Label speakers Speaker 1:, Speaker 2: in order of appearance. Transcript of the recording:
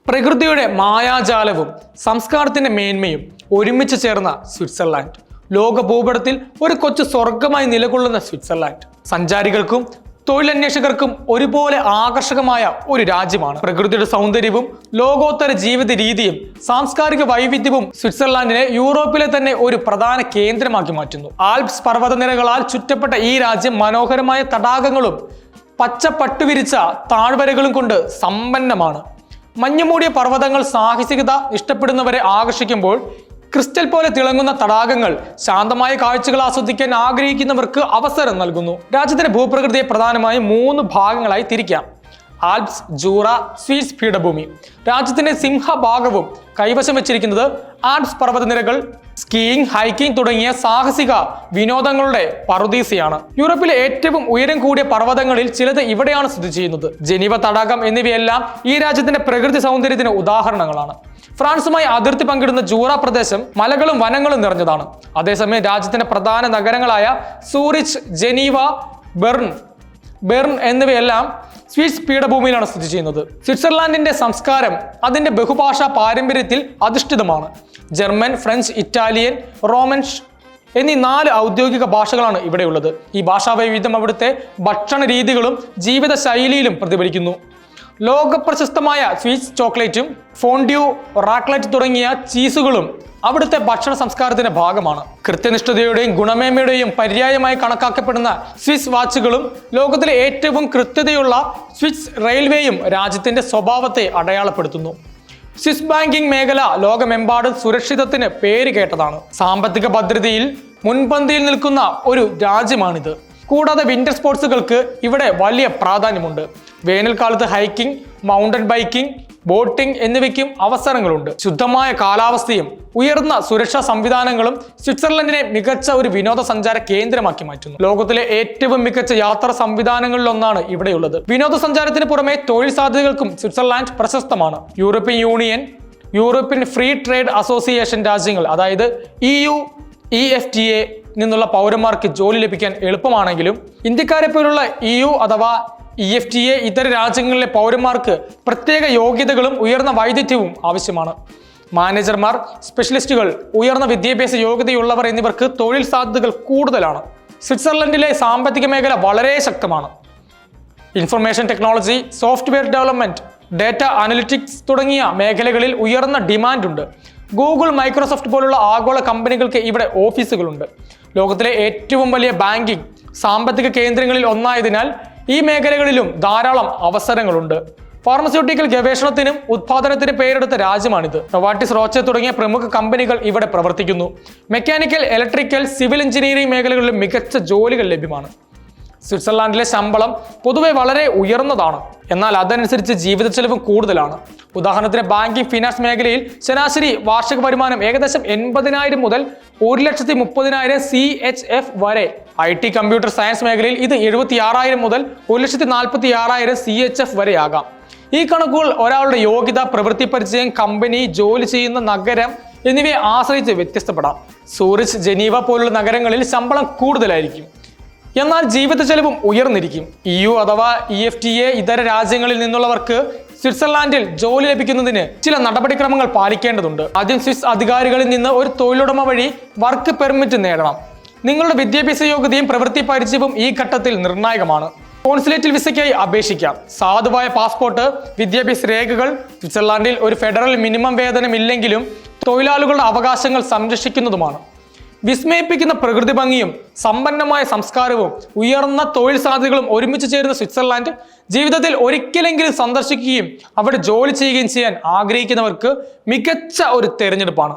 Speaker 1: പ്രകൃതിയുടെ മായാജാലവും സംസ്കാരത്തിന്റെ മേന്മയും ഒരുമിച്ച് ചേർന്ന സ്വിറ്റ്സർലാൻഡ്. ലോക ഭൂപടത്തിൽ ഒരു കൊച്ചു സ്വർഗമായി നിലകൊള്ളുന്ന സ്വിറ്റ്സർലാൻഡ് സഞ്ചാരികൾക്കും തൊഴിലന്വേഷകർക്കും ഒരുപോലെ ആകർഷകമായ ഒരു രാജ്യമാണ്. പ്രകൃതിയുടെ സൗന്ദര്യവും ലോകോത്തര ജീവിത രീതിയും സാംസ്കാരിക വൈവിധ്യവും സ്വിറ്റ്സർലാൻഡിനെ യൂറോപ്പിലെ തന്നെ ഒരു പ്രധാന കേന്ദ്രമാക്കി മാറ്റുന്നു. ആൽപ്സ് പർവ്വതനിരകളാൽ ചുറ്റപ്പെട്ട ഈ രാജ്യം മനോഹരമായ തടാകങ്ങളും പച്ച പട്ടുവിരിച്ച താഴ്വരകളും കൊണ്ട് സമ്പന്നമാണ്. മഞ്ഞുമൂടിയ പർവ്വതങ്ങൾ സാഹസികത ഇഷ്ടപ്പെടുന്നവരെ ആകർഷിക്കുമ്പോൾ ക്രിസ്റ്റൽ പോലെ തിളങ്ങുന്ന തടാകങ്ങൾ ശാന്തമായ കാഴ്ചകൾ ആസ്വദിക്കാൻ ആഗ്രഹിക്കുന്നവർക്ക് അവസരം നൽകുന്നു. രാജ്യത്തിന്റെ ഭൂപ്രകൃതിയെ പ്രധാനമായും 3 ഭാഗങ്ങളായി തിരിക്കാം. ആൽപ്സ്, ജൂറ, സ്വിസ് പീഠഭൂമി. രാജ്യത്തിന്റെ സിംഹഭാഗവും കൈവശം വെച്ചിരിക്കുന്നത് ആൽപ്സ് പർവ്വതനിരകൾ, സ്കീയിങ്, ഹൈക്കിംഗ് തുടങ്ങിയ സാഹസിക വിനോദങ്ങളുടെ പറുദീസയാണ്. യൂറോപ്പിലെ ഏറ്റവും ഉയരം കൂടിയ പർവ്വതങ്ങളിൽ ചിലത് ഇവിടെയാണ് സ്ഥിതി ചെയ്യുന്നത്. ജനീവ തടാകം എന്നിവയെല്ലാം ഈ രാജ്യത്തിന്റെ പ്രകൃതി സൗന്ദര്യത്തിന് ഉദാഹരണങ്ങളാണ്. ഫ്രാൻസുമായി അതിർത്തി പങ്കിടുന്ന ജൂറ പ്രദേശം മലകളും വനങ്ങളും നിറഞ്ഞതാണ്. അതേസമയം രാജ്യത്തിന്റെ പ്രധാന നഗരങ്ങളായ സൂറിച്ച്, ജനീവ, ബെർൺ എന്നിവയെല്ലാം സ്വിസ് പീഠഭൂമിയിലാണ് സ്ഥിതി ചെയ്യുന്നത്. സ്വിറ്റ്സർലാൻഡിന്റെ സംസ്കാരം അതിന്റെ ബഹുഭാഷാ പാരമ്പര്യത്തിൽ അധിഷ്ഠിതമാണ്. ജർമ്മൻ, ഫ്രഞ്ച്, ഇറ്റാലിയൻ, റോമൻഷ് എന്നീ 4 ഔദ്യോഗിക ഭാഷകളാണ് ഇവിടെയുള്ളത്. ഈ ഭാഷാ വൈവിധ്യം അവിടുത്തെ ഭക്ഷണ രീതികളും ജീവിത ശൈലിയിലും പ്രതിഫലിക്കുന്നു. ലോകപ്രശസ്തമായ സ്വിസ് ചോക്ലേറ്റും ഫോണ്ടിയു, റാക്ലറ്റ് തുടങ്ങിയ ചീസുകളും അവിടുത്തെ ഭക്ഷണ സംസ്കാരത്തിന്റെ ഭാഗമാണ്. കൃത്യനിഷ്ഠതയുടെയും ഗുണമേന്മയുടെയും പര്യായമായി കണക്കാക്കപ്പെടുന്ന സ്വിസ് വാച്ചുകളും ലോകത്തിലെ ഏറ്റവും കൃത്യതയുള്ള സ്വിസ് റെയിൽവേയും രാജ്യത്തിന്റെ സ്വഭാവത്തെ അടയാളപ്പെടുത്തുന്നു. സ്വിസ് ബാങ്കിംഗ് മേഖല ലോകമെമ്പാടും സുരക്ഷിതത്തിന് പേര് കേട്ടതാണ്. സാമ്പത്തിക ഭദ്രതയിൽ മുൻപന്തിയിൽ നിൽക്കുന്ന ഒരു രാജ്യമാണിത്. കൂടാതെ വിന്റർ സ്പോർട്സുകൾക്ക് ഇവിടെ വലിയ പ്രാധാന്യമുണ്ട്. വേനൽക്കാലത്ത് ഹൈക്കിംഗ്, മൗണ്ടൻ ബൈക്കിംഗ്, ബോട്ടിംഗ് എന്നിവയ്ക്കും അവസരങ്ങളുണ്ട്. ശുദ്ധമായ കാലാവസ്ഥയും ഉയർന്ന സുരക്ഷാ സംവിധാനങ്ങളും സ്വിറ്റ്സർലൻഡിനെ മികച്ച ഒരു വിനോദസഞ്ചാര കേന്ദ്രമാക്കി മാറ്റുന്നു. ലോകത്തിലെ ഏറ്റവും മികച്ച യാത്രാ സംവിധാനങ്ങളിലൊന്നാണ് ഇവിടെയുള്ളത്. വിനോദസഞ്ചാരത്തിന് പുറമെ തൊഴിൽ സാധ്യതകൾക്കും സ്വിറ്റ്സർലാൻഡ് പ്രശസ്തമാണ്. European union, European free trade association രാജ്യങ്ങൾ അതായത് EU, EFTA നിന്നുള്ള പൗരന്മാർക്ക് ജോലി ലഭിക്കാൻ എളുപ്പമാണെങ്കിലും ഇന്ത്യക്കാരെ പോലുള്ള EU അഥവാ EFTA ഇതര രാജ്യങ്ങളിലെ പൗരന്മാർക്ക് പ്രത്യേക യോഗ്യതകളും ഉയർന്ന വൈദഗ്ധ്യവും ആവശ്യമാണ്. മാനേജർമാർ, സ്പെഷ്യലിസ്റ്റുകൾ, ഉയർന്ന വിദ്യാഭ്യാസ യോഗ്യതയുള്ളവർ എന്നിവർക്ക് തൊഴിൽ സാധ്യതകൾ കൂടുതലാണ്. സ്വിറ്റ്സർലൻഡിലെ സാമ്പത്തിക മേഖല വളരെ ശക്തമാണ്. Information technology, software development, data analytics തുടങ്ങിയ മേഖലകളിൽ ഉയർന്ന ഡിമാൻഡുണ്ട്. ഗൂഗിൾ, മൈക്രോസോഫ്റ്റ് പോലുള്ള ആഗോള കമ്പനികൾക്ക് ഇവിടെ ഓഫീസുകളുണ്ട്. ലോകത്തിലെ ഏറ്റവും വലിയ ബാങ്കിംഗ്, സാമ്പത്തിക കേന്ദ്രങ്ങളിൽ ഒന്നായതിനാൽ ഈ മേഖലകളിലും ധാരാളം അവസരങ്ങളുണ്ട്. ഫാർമസ്യൂട്ടിക്കൽ ഗവേഷണത്തിനും ഉത്പാദനത്തിനും പേരെടുത്ത രാജ്യമാണിത്. നൊവാർട്ടിസ്, റോച്ചെ തുടങ്ങിയ പ്രമുഖ കമ്പനികൾ ഇവിടെ പ്രവർത്തിക്കുന്നു. മെക്കാനിക്കൽ, ഇലക്ട്രിക്കൽ, സിവിൽ എഞ്ചിനീയറിംഗ് മേഖലകളിലും മികച്ച ജോലികൾ ലഭ്യമാണ്. സ്വിറ്റ്സർലാൻഡിലെ ശമ്പളം പൊതുവെ വളരെ ഉയർന്നതാണ്, എന്നാൽ അതനുസരിച്ച് ജീവിത ചെലവും കൂടുതലാണ്. ഉദാഹരണത്തിന് ബാങ്കിംഗ്, ഫിനാൻസ് മേഖലയിൽ ശരാശരി വാർഷിക വരുമാനം ഏകദേശം 80,000 മുതൽ 1,30,000 CHF വരെ. IT, കമ്പ്യൂട്ടർ സയൻസ് മേഖലയിൽ ഇത് 76,000 മുതൽ 1,46,000 CHF വരെ ആകാം. ഈ കണക്കുകൾ ഒരാളുടെ യോഗ്യത, പ്രവൃത്തി പരിചയം, കമ്പനി, ജോലി ചെയ്യുന്ന നഗരം എന്നിവയെ ആശ്രയിച്ച് വ്യത്യസ്തപ്പെടാം. സൂറിച്ച്, ജനീവ പോലുള്ള നഗരങ്ങളിൽ ശമ്പളം കൂടുതലായിരിക്കും, എന്നാൽ ജീവിത ചെലവും ഉയർന്നിരിക്കും. EU അഥവാ EFTA ഇതര രാജ്യങ്ങളിൽ നിന്നുള്ളവർക്ക് സ്വിറ്റ്സർലാൻഡിൽ ജോലി ലഭിക്കുന്നതിന് ചില നടപടിക്രമങ്ങൾ പാലിക്കേണ്ടതുണ്ട്. ആദ്യം സ്വിസ് അധികാരികളിൽ നിന്ന് ഒരു തൊഴിലുടമ വഴി വർക്ക് പെർമിറ്റ് നേടണം. നിങ്ങളുടെ വിദ്യാഭ്യാസ യോഗ്യതയും പ്രവൃത്തി പരിചയവും ഈ ഘട്ടത്തിൽ നിർണായകമാണ്. കോൺസുലേറ്റിൽ വിസയ്ക്കായി അപേക്ഷിക്കാം. സാധുവായ പാസ്പോർട്ട്, വിദ്യാഭ്യാസ രേഖകൾ. സ്വിറ്റ്സർലാൻഡിൽ ഒരു ഫെഡറൽ മിനിമം വേതനം ഇല്ലെങ്കിലും തൊഴിലാളികളുടെ അവകാശങ്ങൾ സംരക്ഷിക്കുന്നതുമാണ്. വിസ്മയിപ്പിക്കുന്ന പ്രകൃതി ഭംഗിയും സമ്പന്നമായ സംസ്കാരവും ഉയർന്ന തൊഴിൽ സാധ്യതകളും ഒരുമിച്ച് ചേരുന്ന സ്വിറ്റ്സർലാൻഡ് ജീവിതത്തിൽ ഒരിക്കലെങ്കിലും സന്ദർശിക്കുകയും അവിടെ ജോലി ചെയ്യുകയും ചെയ്യാൻ ആഗ്രഹിക്കുന്നവർക്ക് മികച്ച ഒരു തെരഞ്ഞെടുപ്പാണ്.